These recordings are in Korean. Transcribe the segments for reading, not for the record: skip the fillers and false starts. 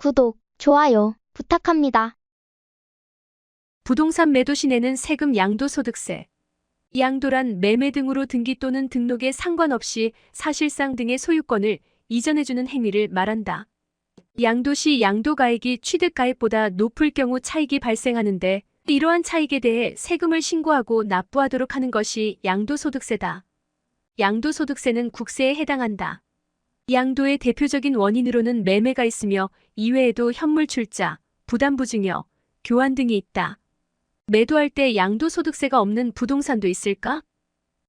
구독, 좋아요 부탁합니다. 부동산 매도 시 내는 세금 양도소득세. 양도란 매매 등으로 등기 또는 등록에 상관없이 사실상 등의 소유권을 이전해주는 행위를 말한다. 양도 시 양도가액이 취득가액보다 높을 경우 차익이 발생하는데 이러한 차익에 대해 세금을 신고하고 납부하도록 하는 것이 양도소득세다. 양도소득세는 국세에 해당한다. 양도의 대표적인 원인으로는 매매가 있으며 이외에도 현물 출자, 부담부증여, 교환 등이 있다. 매도할 때 양도소득세가 없는 부동산도 있을까?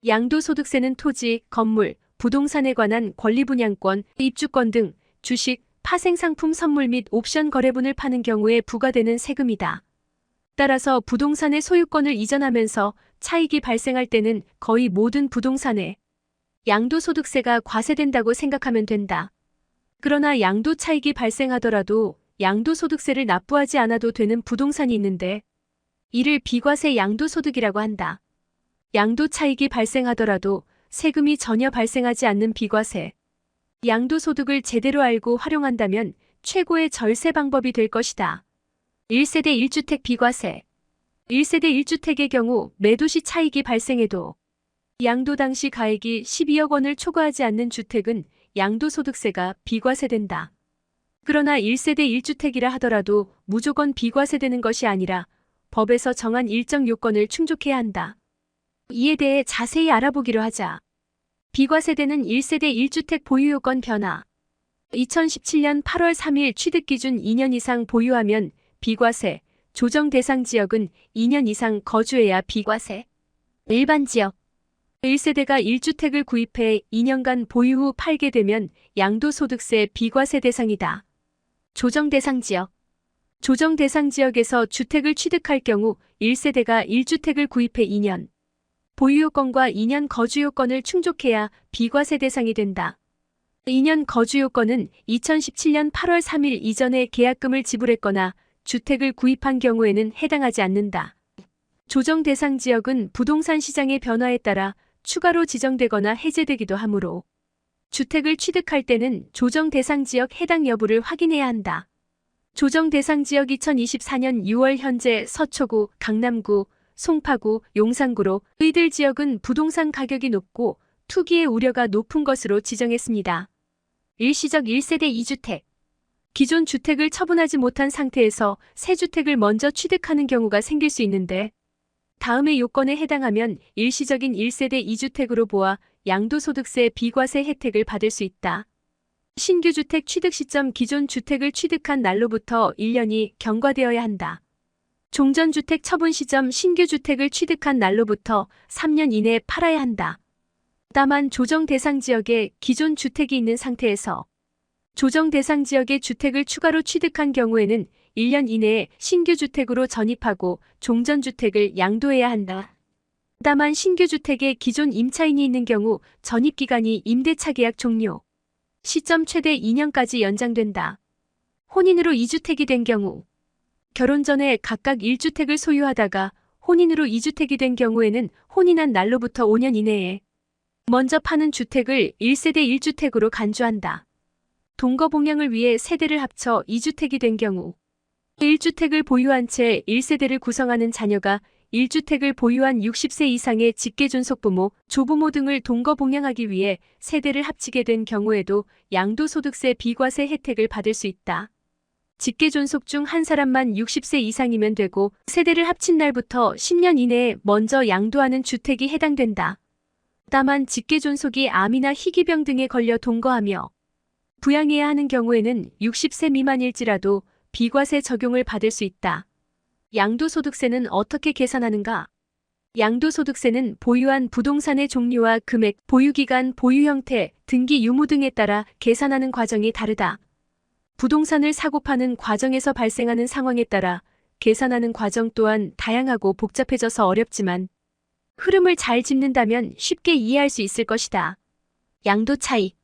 양도소득세는 토지, 건물, 부동산에 관한 권리분양권, 입주권 등 주식, 파생상품 선물 및 옵션 거래분을 파는 경우에 부과되는 세금이다. 따라서 부동산의 소유권을 이전하면서 차익이 발생할 때는 거의 모든 부동산에 양도소득세가 과세된다고 생각하면 된다. 그러나 양도차익이 발생하더라도 양도소득세를 납부하지 않아도 되는 부동산이 있는데 이를 비과세 양도소득이라고 한다. 양도차익이 발생하더라도 세금이 전혀 발생하지 않는 비과세 양도소득을 제대로 알고 활용한다면 최고의 절세 방법이 될 것이다. 1세대 1주택 비과세. 1세대 1주택의 경우 매도 시 차익이 발생해도 양도 당시 가액이 12억 원을 초과하지 않는 주택은 양도소득세가 비과세된다. 그러나 1세대 1주택이라 하더라도 무조건 비과세되는 것이 아니라 법에서 정한 일정 요건을 충족해야 한다. 이에 대해 자세히 알아보기로 하자. 비과세되는 1세대 1주택 보유요건 변화. 2017년 8월 3일 취득기준 2년 이상 보유하면 비과세, 조정 대상 지역은 2년 이상 거주해야 비과세. 일반지역 1세대가 1주택을 구입해 2년간 보유 후 팔게 되면 양도소득세 비과세 대상이다. 조정 대상 지역. 조정 대상 지역에서 주택을 취득할 경우 1세대가 1주택을 구입해 2년 보유요건과 2년 거주요건을 충족해야 비과세 대상이 된다. 2년 거주요건은 2017년 8월 3일 이전에 계약금을 지불했거나 주택을 구입한 경우에는 해당하지 않는다. 조정 대상 지역은 부동산 시장의 변화에 따라 추가로 지정되거나 해제되기도 하므로 주택을 취득할 때는 조정 대상 지역 해당 여부를 확인해야 한다. 조정 대상 지역 2024년 6월 현재 서초구, 강남구, 송파구, 용산구로 의들 지역은 부동산 가격이 높고 투기의 우려가 높은 것으로 지정했습니다. 일시적 1세대 2주택. 기존 주택을 처분하지 못한 상태에서 새 주택을 먼저 취득하는 경우가 생길 수 있는데 다음의 요건에 해당하면 일시적인 1세대 2주택으로 보아 양도소득세 비과세 혜택을 받을 수 있다. 신규 주택 취득 시점 기존 주택을 취득한 날로부터 1년이 경과되어야 한다. 종전주택 처분 시점 신규 주택을 취득한 날로부터 3년 이내에 팔아야 한다. 다만 조정 대상 지역에 기존 주택이 있는 상태에서 조정 대상 지역의 주택을 추가로 취득한 경우에는 1년 이내에 신규 주택으로 전입하고 종전주택을 양도해야 한다. 다만 신규 주택에 기존 임차인이 있는 경우 전입기간이 임대차 계약 종료 시점 최대 2년까지 연장된다. 혼인으로 2주택이 된 경우 결혼 전에 각각 1주택을 소유하다가 혼인으로 2주택이 된 경우에는 혼인한 날로부터 5년 이내에 먼저 파는 주택을 1세대 1주택으로 간주한다. 동거봉양을 위해 세대를 합쳐 2주택이 된 경우 1주택을 보유한 채 1세대를 구성하는 자녀가 1주택을 보유한 60세 이상의 직계존속부모, 조부모 등을 동거봉양하기 위해 세대를 합치게 된 경우에도 양도소득세 비과세 혜택을 받을 수 있다. 직계존속 중 한 사람만 60세 이상이면 되고 세대를 합친 날부터 10년 이내에 먼저 양도하는 주택이 해당된다. 다만 직계존속이 암이나 희귀병 등에 걸려 동거하며 부양해야 하는 경우에는 60세 미만일지라도 비과세 적용을 받을 수 있다. 양도소득세는 어떻게 계산하는가? 양도소득세는 보유한 부동산의 종류와 금액, 보유기간, 보유 형태, 등기 유무 등에 따라 계산하는 과정이 다르다. 부동산을 사고 파는 과정에서 발생하는 상황에 따라 계산하는 과정 또한 다양하고 복잡해져서 어렵지만 흐름을 잘 짚는다면 쉽게 이해할 수 있을 것이다. 양도차익.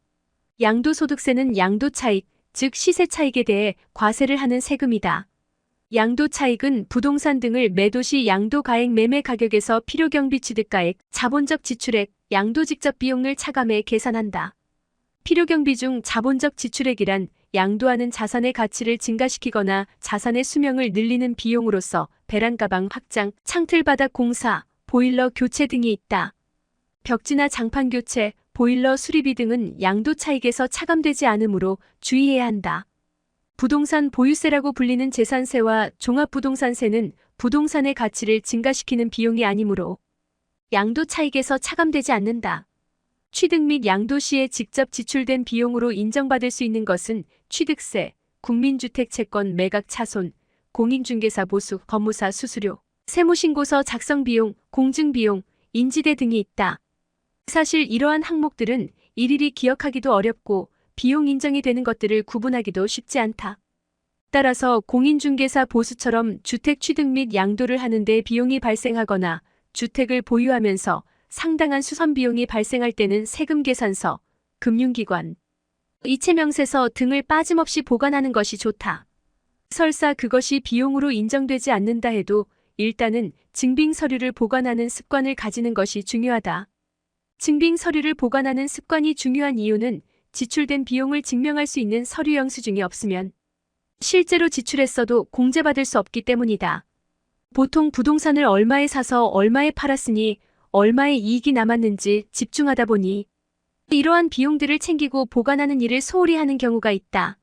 양도소득세는 양도차익, 즉 시세차익에 대해 과세를 하는 세금이다. 양도차익은 부동산 등을 매도 시 양도가액 매매 가격에서 필요경비 취득가액, 자본적 지출액, 양도 직접 비용을 차감해 계산한다. 필요경비 중 자본적 지출액이란 양도하는 자산의 가치를 증가시키거나 자산의 수명을 늘리는 비용으로서 배란 가방 확장, 창틀바닥 공사, 보일러 교체 등이 있다. 벽지나 장판 교체, 보일러 수리비 등은 양도 차익에서 차감되지 않으므로 주의해야 한다. 부동산 보유세라고 불리는 재산세와 종합부동산세는 부동산의 가치를 증가시키는 비용이 아니므로 양도 차익에서 차감되지 않는다. 취득 및 양도 시에 직접 지출된 비용으로 인정받을 수 있는 것은 취득세, 국민주택 채권 매각 차손, 공인중개사 보수, 법무사 수수료, 세무신고서 작성 비용, 공증 비용, 인지대 등이 있다. 사실 이러한 항목들은 일일이 기억하기도 어렵고 비용 인정이 되는 것들을 구분하기도 쉽지 않다. 따라서 공인중개사 보수처럼 주택 취득 및 양도를 하는 데 비용이 발생하거나 주택을 보유하면서 상당한 수선 비용이 발생할 때는 세금계산서, 금융기관, 이체명세서 등을 빠짐없이 보관하는 것이 좋다. 설사 그것이 비용으로 인정되지 않는다 해도 일단은 증빙서류를 보관하는 습관을 가지는 것이 중요하다. 증빙서류를 보관하는 습관이 중요한 이유는 지출된 비용을 증명할 수 있는 서류 영수증이 없으면 실제로 지출했어도 공제받을 수 없기 때문이다. 보통 부동산을 얼마에 사서 얼마에 팔았으니 얼마의 이익이 남았는지 집중하다 보니 이러한 비용들을 챙기고 보관하는 일을 소홀히 하는 경우가 있다.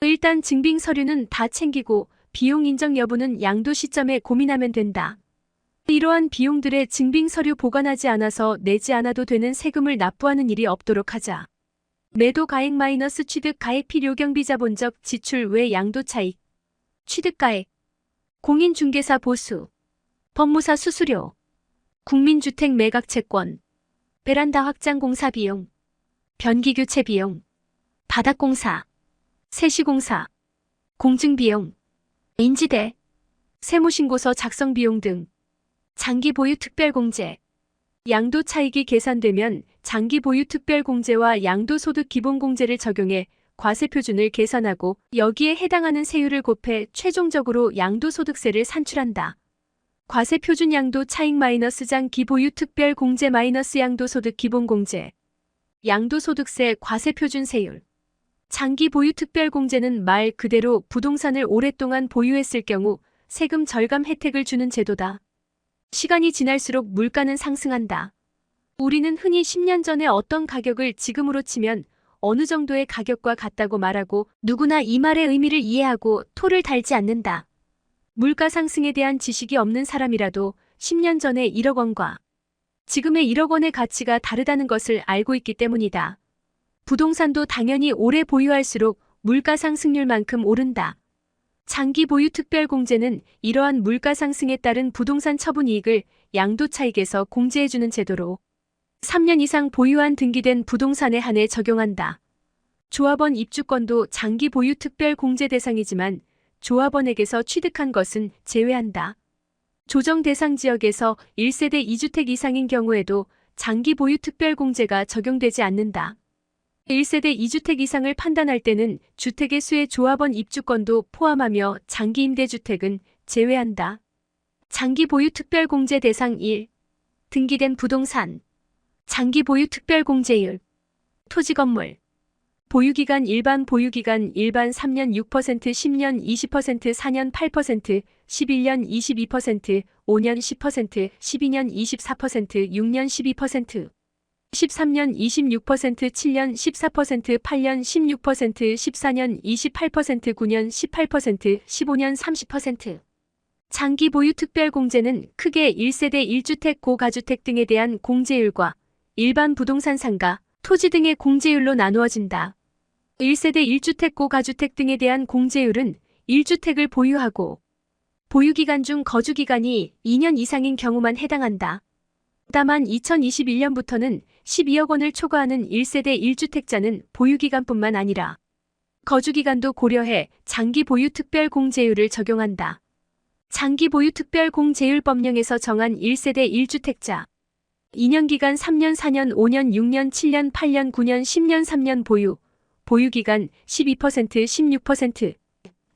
일단 증빙서류는 다 챙기고 비용 인정 여부는 양도 시점에 고민하면 된다. 이러한 비용들의 증빙서류 보관하지 않아서 내지 않아도 되는 세금을 납부하는 일이 없도록 하자. 매도 가액 마이너스 취득 가액 필요경비 자본적 지출 외 양도 차익, 취득 가액, 공인중개사 보수, 법무사 수수료, 국민주택 매각 채권, 베란다 확장 공사 비용, 변기 교체 비용, 바닥 공사, 세시 공사, 공증 비용, 인지대, 세무신고서 작성 비용 등 장기 보유 특별 공제, 양도 차익이 계산되면 장기 보유 특별 공제와 양도소득 기본 공제를 적용해 과세 표준을 계산하고 여기에 해당하는 세율을 곱해 최종적으로 양도소득세를 산출한다. 과세 표준 양도 차익 마이너스 장기 보유 특별 공제 마이너스 양도소득 기본 공제, 양도소득세 과세 표준 세율. 장기 보유 특별 공제는 말 그대로 부동산을 오랫동안 보유했을 경우 세금 절감 혜택을 주는 제도다. 시간이 지날수록 물가는 상승한다. 우리는 흔히 10년 전에 어떤 가격을 지금으로 치면 어느 정도의 가격과 같다고 말하고 누구나 이 말의 의미를 이해하고 토를 달지 않는다. 물가 상승에 대한 지식이 없는 사람이라도 10년 전에 1억 원과 지금의 1억 원의 가치가 다르다는 것을 알고 있기 때문이다. 부동산도 당연히 오래 보유할수록 물가 상승률만큼 오른다. 장기 보유 특별 공제는 이러한 물가 상승에 따른 부동산 처분 이익을 양도 차익에서 공제해주는 제도로 3년 이상 보유한 등기된 부동산에 한해 적용한다. 조합원 입주권도 장기 보유 특별 공제 대상이지만 조합원에게서 취득한 것은 제외한다. 조정 대상 지역에서 1세대 2주택 이상인 경우에도 장기 보유 특별 공제가 적용되지 않는다. 1세대 2주택 이상을 판단할 때는 주택의 수의 조합원 입주권도 포함하며 장기 임대주택은 제외한다. 장기 보유 특별 공제 대상 1. 등기된 부동산. 장기 보유 특별 공제율. 토지 건물. 보유기간 일반 보유기간 일반 3년 6%, 10년 20%, 4년 8%, 11년 22%, 5년 10%, 12년 24%, 6년 12%, 13년 26%, 7년 14%, 8년 16%, 14년 28%, 9년 18%, 15년 30%. 장기 보유 특별 공제는 크게 1세대 1주택 고가주택 등에 대한 공제율과 일반 부동산 상가, 토지 등의 공제율로 나누어진다. 1세대 1주택 고가주택 등에 대한 공제율은 1주택을 보유하고 보유기간 중 거주기간이 2년 이상인 경우만 해당한다. 다만 2021년부터는 12억 원을 초과하는 1세대 1주택자는 보유기간뿐만 아니라 거주기간도 고려해 장기 보유 특별 공제율을 적용한다. 장기 보유 특별 공제율 법령에서 정한 1세대 1주택자 2년 기간 3년, 4년, 5년, 6년, 7년, 8년, 9년, 10년, 3년 보유기간 12%, 16%,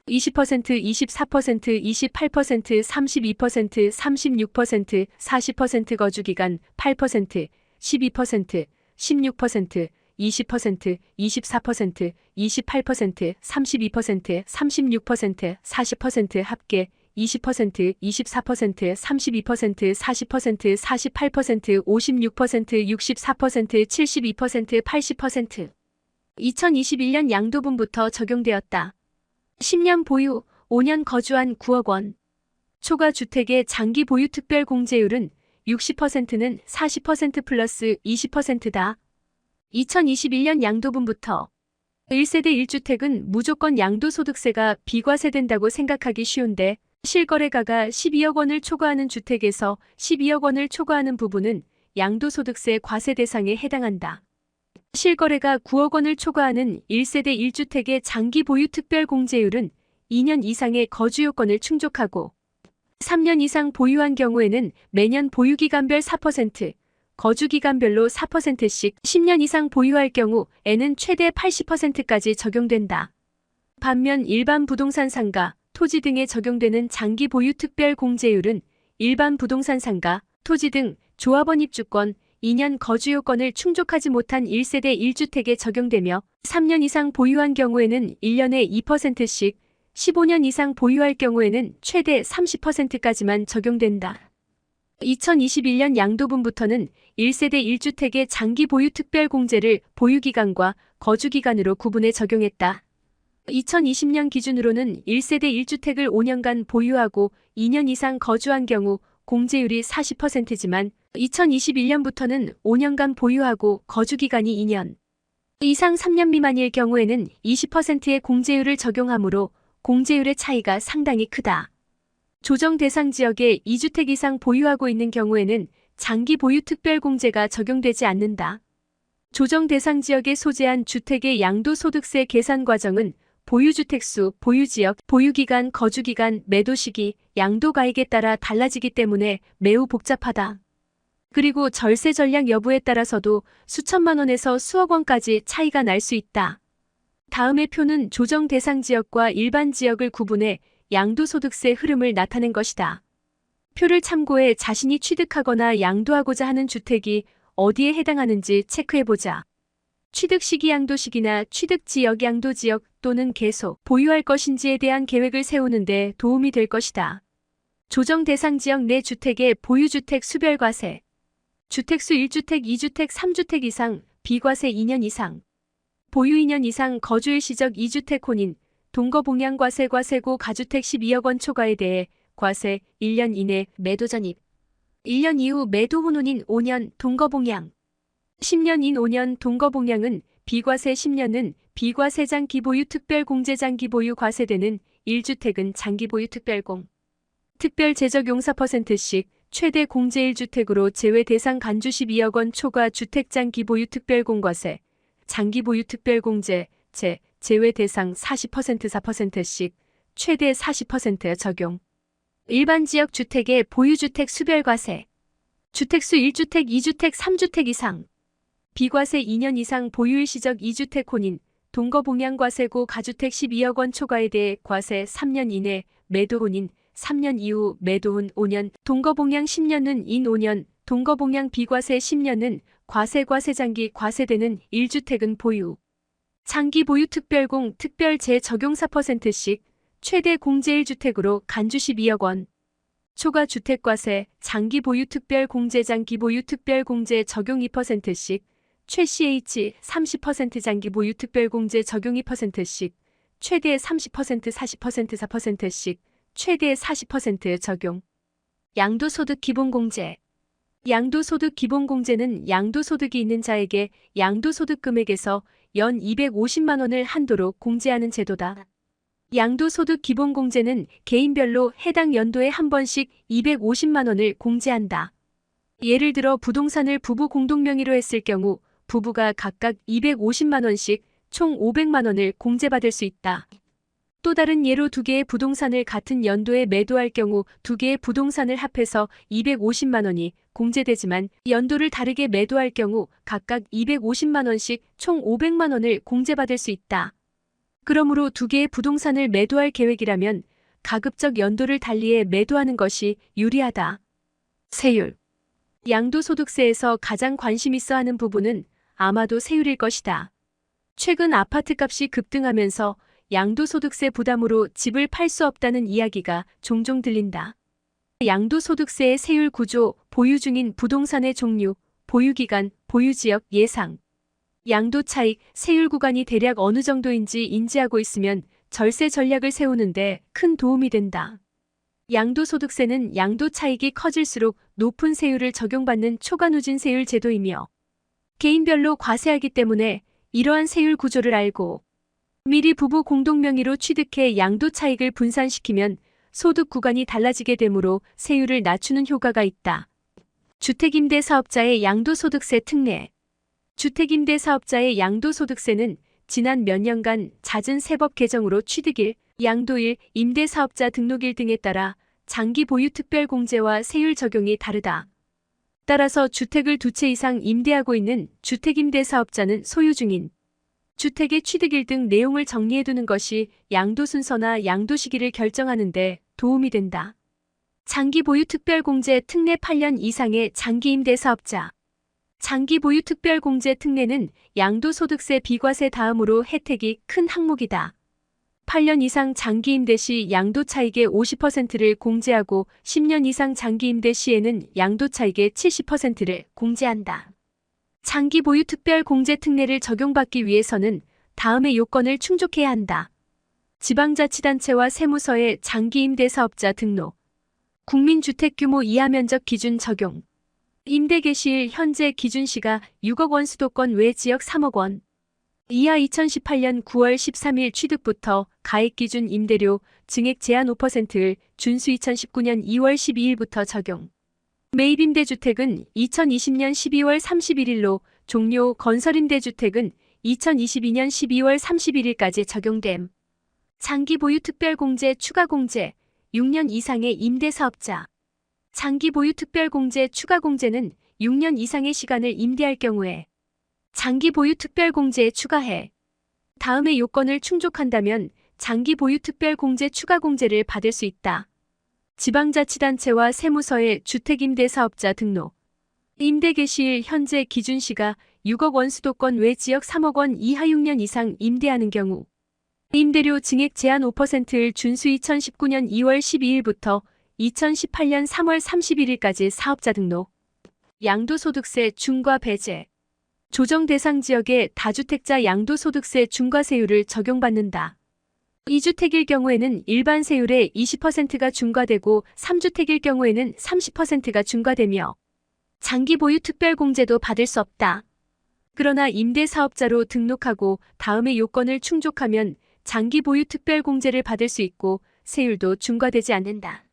20%, 24%, 28%, 32%, 36%, 40% 거주기간 8%, 12%, 16%, 20%, 24%, 28%, 32%, 36%, 40% 합계 20%, 24%, 32%, 40%, 48%, 56%, 64%, 72%, 80%. 2021년 양도분부터 적용되었다. 10년 보유, 5년 거주한 9억 원. 초과 주택의 장기 보유 특별 공제율은 60%는 40% 플러스 20%다. 2021년 양도분부터 1세대 1주택은 무조건 양도소득세가 비과세된다고 생각하기 쉬운데 실거래가가 12억 원을 초과하는 주택에서 12억 원을 초과하는 부분은 양도소득세 과세 대상에 해당한다. 실거래가 9억 원을 초과하는 1세대 1주택의 장기 보유 특별 공제율은 2년 이상의 거주 요건을 충족하고 3년 이상 보유한 경우에는 매년 보유기간별 4%, 거주기간별로 4%씩 10년 이상 보유할 경우에는 최대 80%까지 적용된다. 반면 일반 부동산 상가, 토지 등에 적용되는 장기 보유 특별 공제율은 일반 부동산 상가, 토지 등 조합원 입주권, 2년 거주 요건을 충족하지 못한 1세대 1주택에 적용되며 3년 이상 보유한 경우에는 1년에 2%씩 15년 이상 보유할 경우에는 최대 30%까지만 적용된다. 2021년 양도분부터는 1세대 1주택의 장기 보유 특별 공제를 보유기간과 거주기간으로 구분해 적용했다. 2020년 기준으로는 1세대 1주택을 5년간 보유하고 2년 이상 거주한 경우 공제율이 40%지만 2021년부터는 5년간 보유하고 거주기간이 2년 이상 3년 미만일 경우에는 20%의 공제율을 적용하므로 공제율의 차이가 상당히 크다. 조정 대상 지역에 2주택 이상 보유하고 있는 경우에는 장기 보유 특별 공제가 적용되지 않는다. 조정 대상 지역에 소재한 주택의 양도소득세 계산 과정은 보유주택수, 보유지역, 보유기간, 거주기간, 매도시기, 양도가액에 따라 달라지기 때문에 매우 복잡하다. 그리고 절세 전량 여부에 따라서도 수천만 원에서 수억 원까지 차이가 날 수 있다. 다음의 표는 조정 대상 지역과 일반 지역을 구분해 양도소득세 흐름을 나타낸 것이다. 표를 참고해 자신이 취득하거나 양도하고자 하는 주택이 어디에 해당하는지 체크해보자. 취득시기 양도시기나 취득지역 양도지역 또는 계속 보유할 것인지에 대한 계획을 세우는 데 도움이 될 것이다. 조정 대상 지역 내 주택의 보유주택 수별과세. 주택수 1주택, 2주택, 3주택 이상, 비과세 2년 이상. 보유 2년 이상 거주일 시적 2주택 혼인, 동거봉양 과세 과세고 가주택 12억 원 초과에 대해 과세 1년 이내 매도 전입. 1년 이후 매도 후 혼인 5년 동거봉양. 10년인 5년 동거봉양은 비과세 10년은 비과세 장기보유 특별공제 장기보유 과세되는 1주택은 장기보유 특별공. 특별 제적용 4%씩 최대 공제 1주택으로 제외 대상 간주 12억 원 초과 주택 장기보유 특별공과세. 장기보유 특별공제, 제외 대상 40% 4%씩 최대 40% 적용. 일반 지역 주택의 보유주택 수별과세. 주택수 1주택, 2주택, 3주택 이상. 비과세 2년 이상 보유일 시적 2주택 혼인, 동거봉양과세고 가주택 12억 원 초과에 대해 과세 3년 이내 매도 혼인, 3년 이후 매도혼 5년, 동거봉양 10년은 인 5년, 동거봉양 비과세 10년은 과세장기 과세되는 1주택은 보유. 장기 보유 특별공 특별 재적용 4%씩 최대 공제 1주택으로 간주 12억 원. 초과 주택과세 장기 보유 특별 공제 장기 보유 특별 공제 적용 2%씩 최 CH 30% 장기 보유 특별 공제 적용 2%씩 최대 30% 40% 4%씩 최대 40% 적용. 양도소득 기본공제. 양도소득 기본공제는 양도소득이 있는 자에게 양도소득 금액에서 연 250만 원을 한도로 공제하는 제도다. 양도소득 기본공제는 개인별로 해당 연도에 한 번씩 250만 원을 공제한다. 예를 들어 부동산을 부부 공동명의로 했을 경우 부부가 각각 250만 원씩 총 500만 원을 공제받을 수 있다. 또 다른 예로 두 개의 부동산을 같은 연도에 매도할 경우 두 개의 부동산을 합해서 250만 원이 공제되지만 연도를 다르게 매도할 경우 각각 250만 원씩 총 500만 원을 공제받을 수 있다. 그러므로 두 개의 부동산을 매도할 계획이라면 가급적 연도를 달리해 매도하는 것이 유리하다. 세율. 양도소득세에서 가장 관심 있어 하는 부분은 아마도 세율일 것이다. 최근 아파트값이 급등하면서 양도소득세 부담으로 집을 팔 수 없다는 이야기가 종종 들린다. 양도소득세의 세율 구조, 보유 중인 부동산의 종류, 보유기간, 보유지역 예상, 양도 차익, 세율 구간이 대략 어느 정도인지 인지하고 있으면 절세 전략을 세우는데 큰 도움이 된다. 양도소득세는 양도 차익이 커질수록 높은 세율을 적용받는 초과누진세율 제도이며 개인별로 과세하기 때문에 이러한 세율 구조를 알고 미리 부부 공동명의로 취득해 양도 차익을 분산시키면 소득 구간이 달라지게 되므로 세율을 낮추는 효과가 있다. 주택임대사업자의 양도소득세 특례. 주택임대사업자의 양도소득세는 지난 몇 년간 잦은 세법 개정으로 취득일, 양도일, 임대사업자 등록일 등에 따라 장기 보유 특별공제와 세율 적용이 다르다. 따라서 주택을 2채 이상 임대하고 있는 주택임대사업자는 소유 중인 주택의 취득일 등 내용을 정리해두는 것이 양도 순서나 양도 시기를 결정하는 데 도움이 된다. 장기 보유 특별공제 특례 8년 이상의 장기임대사업자. 장기 보유 특별공제 특례는 양도소득세 비과세 다음으로 혜택이 큰 항목이다. 8년 이상 장기임대 시 양도차익의 50%를 공제하고 10년 이상 장기임대 시에는 양도차익의 70%를 공제한다. 장기 보유 특별공제 특례를 적용받기 위해서는 다음의 요건을 충족해야 한다. 지방자치단체와 세무서의 장기임대사업자 등록, 국민주택규모 이하면적 기준 적용, 임대 개시일 현재 기준시가 6억 원 수도권 외 지역 3억 원 이하 2018년 9월 13일 취득부터 가액기준 임대료 증액 제한 5%를 준수 2019년 2월 12일부터 적용. 매입임대주택은 2020년 12월 31일로 종료, 건설임대주택은 2022년 12월 31일까지 적용됨. 장기 보유 특별공제 추가공제, 6년 이상의 임대사업자. 장기 보유 특별공제 추가공제는 6년 이상의 시간을 임대할 경우에 장기 보유 특별공제에 추가해 다음의 요건을 충족한다면 장기 보유 특별공제 추가공제를 받을 수 있다. 지방자치단체와 세무서의 주택임대사업자 등록, 임대 개시일 현재 기준시가 6억 원 수도권 외 지역 3억 원 이하 6년 이상 임대하는 경우, 임대료 증액 제한 5%를 준수 2019년 2월 12일부터 2018년 3월 31일까지 사업자 등록, 양도소득세 중과 배제, 조정 대상 지역의 다주택자 양도소득세 중과세율을 적용받는다. 2주택일 경우에는 일반 세율의 20%가 중과되고 3주택일 경우에는 30%가 중과되며 장기 보유 특별공제도 받을 수 없다. 그러나 임대사업자로 등록하고 다음의 요건을 충족하면 장기 보유 특별공제를 받을 수 있고 세율도 중과되지 않는다.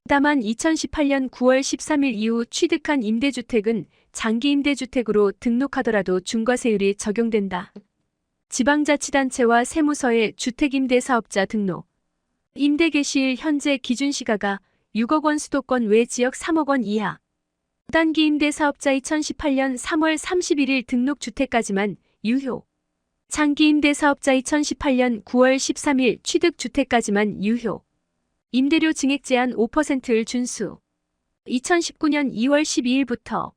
다만 2018년 9월 13일 이후 취득한 임대주택은 장기임대주택으로 등록하더라도 중과세율이 적용된다. 지방자치단체와 세무서의 주택임대사업자 등록, 임대 개시일 현재 기준시가가 6억 원 수도권 외 지역 3억 원 이하, 단기임대사업자 2018년 3월 31일 등록주택까지만 유효, 장기임대사업자 2018년 9월 13일 취득주택까지만 유효, 임대료 증액 제한 5%를 준수, 2019년 2월 12일부터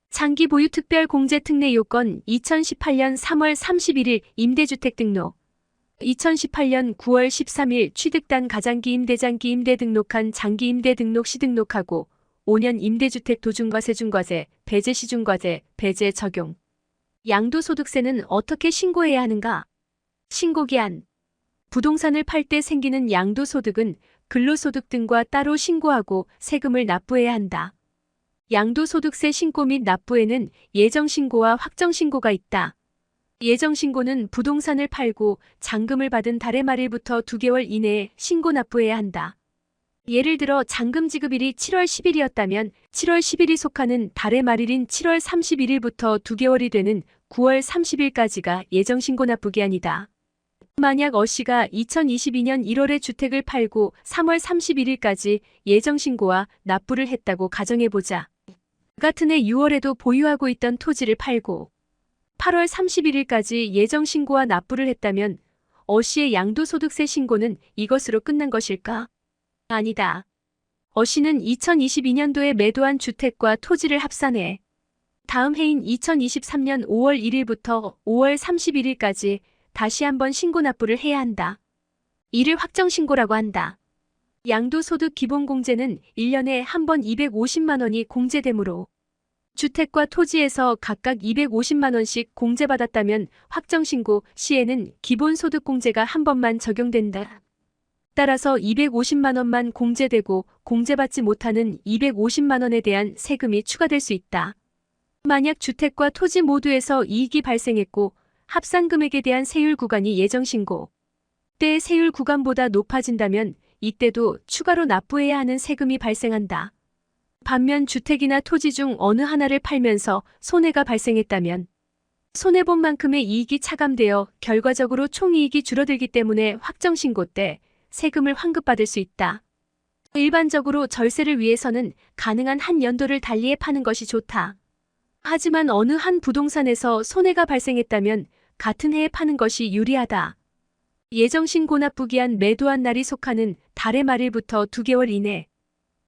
장기 보유 특별 공제 특례 요건 2018년 3월 31일 임대주택 등록, 2018년 9월 13일 취득단 가장기 임대장기 임대 등록한 장기 임대 등록 시 등록하고 5년 임대주택 도중과세 중과세, 배제 시중과세, 배제 적용. 양도소득세는 어떻게 신고해야 하는가? 신고기한. 부동산을 팔 때 생기는 양도소득은 근로소득 등과 따로 신고하고 세금을 납부해야 한다. 양도소득세 신고 및 납부에는 예정신고와 확정신고가 있다. 예정신고는 부동산을 팔고 잔금을 받은 달의 말일부터 2개월 이내에 신고 납부해야 한다. 예를 들어 잔금 지급일이 7월 10일이었다면 7월 10일이 속하는 달의 말일인 7월 31일부터 2개월이 되는 9월 30일까지가 예정신고 납부 기한이다. 만약 어씨가 2022년 1월에 주택을 팔고 3월 31일까지 예정신고와 납부를 했다고 가정해보자. 같은 해 6월에도 보유하고 있던 토지를 팔고 8월 31일까지 예정신고와 납부를 했다면 어씨의 양도소득세 신고는 이것으로 끝난 것일까? 아니다. 어씨는 2022년도에 매도한 주택과 토지를 합산해 다음 해인 2023년 5월 1일부터 5월 31일까지 다시 한번 신고 납부를 해야 한다. 이를 확정신고라고 한다. 양도소득 기본공제는 1년에 한 번 250만 원이 공제되므로 주택과 토지에서 각각 250만 원씩 공제받았다면 확정신고 시에는 기본소득공제가 한 번만 적용된다. 따라서 250만 원만 공제되고 공제받지 못하는 250만 원에 대한 세금이 추가될 수 있다. 만약 주택과 토지 모두에서 이익이 발생했고 합산금액에 대한 세율 구간이 예정신고 때의 세율 구간보다 높아진다면 이때도 추가로 납부해야 하는 세금이 발생한다. 반면 주택이나 토지 중 어느 하나를 팔면서 손해가 발생했다면 손해본 만큼의 이익이 차감되어 결과적으로 총이익이 줄어들기 때문에 확정신고 때 세금을 환급받을 수 있다. 일반적으로 절세를 위해서는 가능한 한 연도를 달리해 파는 것이 좋다. 하지만 어느 한 부동산에서 손해가 발생했다면 같은 해에 파는 것이 유리하다. 예정신고 납부기한 매도한 날이 속하는 달의 말일부터 2개월 이내,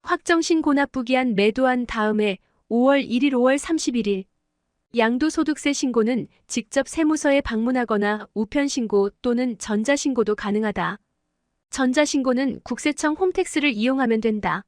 확정신고 납부기한 매도한 다음해 5월 1일, 5월 31일. 양도소득세 신고는 직접 세무서에 방문하거나 우편신고 또는 전자신고도 가능하다. 전자신고는 국세청 홈택스를 이용하면 된다.